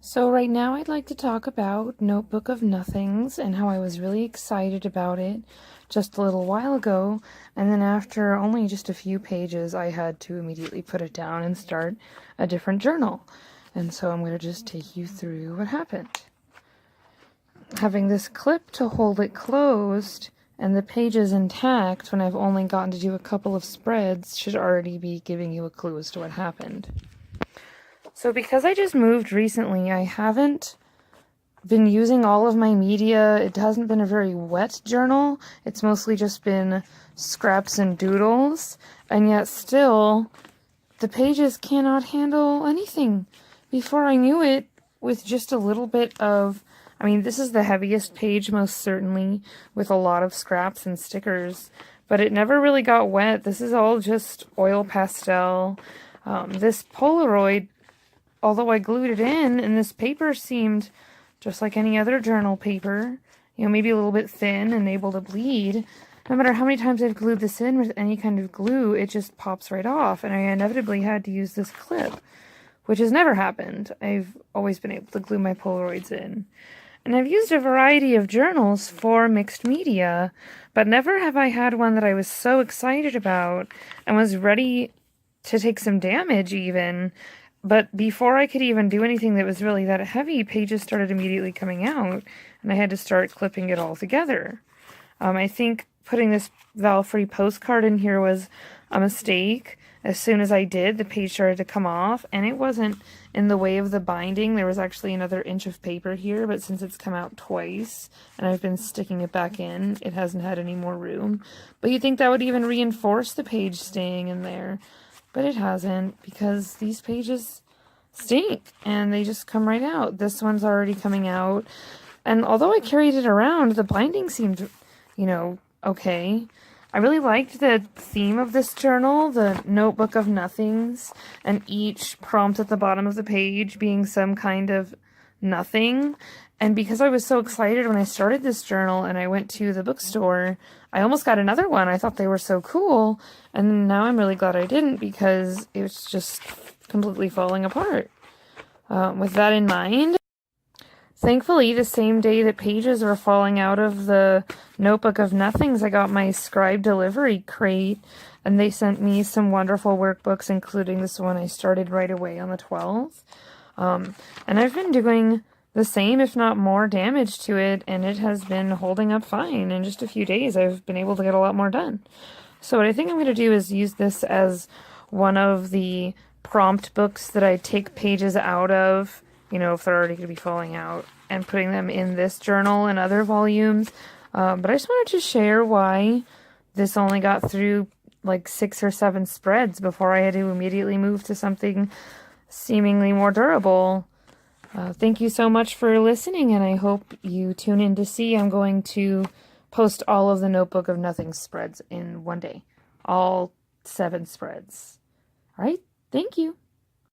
So right now I'd like to talk about Notebook of Nothings and how I was really excited about it just a little while ago, and then after only just a few pages I had to immediately put it down and start a different journal. And so I'm going to just take you through what happened. Having this clip to hold it closed and the pages intact when I've only gotten to do a couple of spreads should already be giving you a clue as to what happened. So because I just moved recently, I haven't been using all of my media. It hasn't been a very wet journal. It's mostly just been scraps and doodles, and yet still the pages cannot handle anything. Before I knew it, with just a little bit of, this is the heaviest page most certainly, with a lot of scraps and stickers, but it never really got wet. This is all just oil pastel. This Polaroid, although I glued it in, and this paper seemed just like any other journal paper, maybe a little bit thin and able to bleed. No matter how many times I've glued this in with any kind of glue, it just pops right off, and I inevitably had to use this clip, which has never happened. I've always been able to glue my Polaroids in. And I've used a variety of journals for mixed media, but never have I had one that I was so excited about and was ready to take some damage even. But before I could even do anything that was really that heavy, pages started immediately coming out, and I had to start clipping it all together. I think putting this Val-free postcard in here was a mistake. As soon as I did, the page started to come off, and it wasn't in the way of the binding. There was actually another inch of paper here, but since it's come out twice, and I've been sticking it back in, it hasn't had any more room. But you'd think that would even reinforce the page staying in there. But it hasn't, because these pages stink and they just come right out. This one's already coming out, and although I carried it around, the binding seemed, okay. I really liked the theme of this journal, the Notebook of Nothings, and each prompt at the bottom of the page being some kind of nothing. And because I was so excited when I started this journal and I went to the bookstore, I almost got another one. I thought they were so cool, and now I'm really glad I didn't, because it was just completely falling apart. With that in mind, thankfully, the same day that pages were falling out of the Notebook of Nothings, I got my scribe delivery crate, and they sent me some wonderful workbooks, including this one I started right away on the 12th. And I've been doing the same, if not more, damage to it, and it has been holding up fine. In just a few days, I've been able to get a lot more done. So what I think I'm going to do is use this as one of the prompt books that I take pages out of, if they're already going to be falling out, and putting them in this journal and other volumes. But I just wanted to share why this only got through like 6 or 7 spreads before I had to immediately move to something seemingly more durable. Thank you so much for listening, and I hope you tune in to see. I'm going to post all of the Notebook of Nothing spreads in one day. All 7 spreads. All right? Thank you.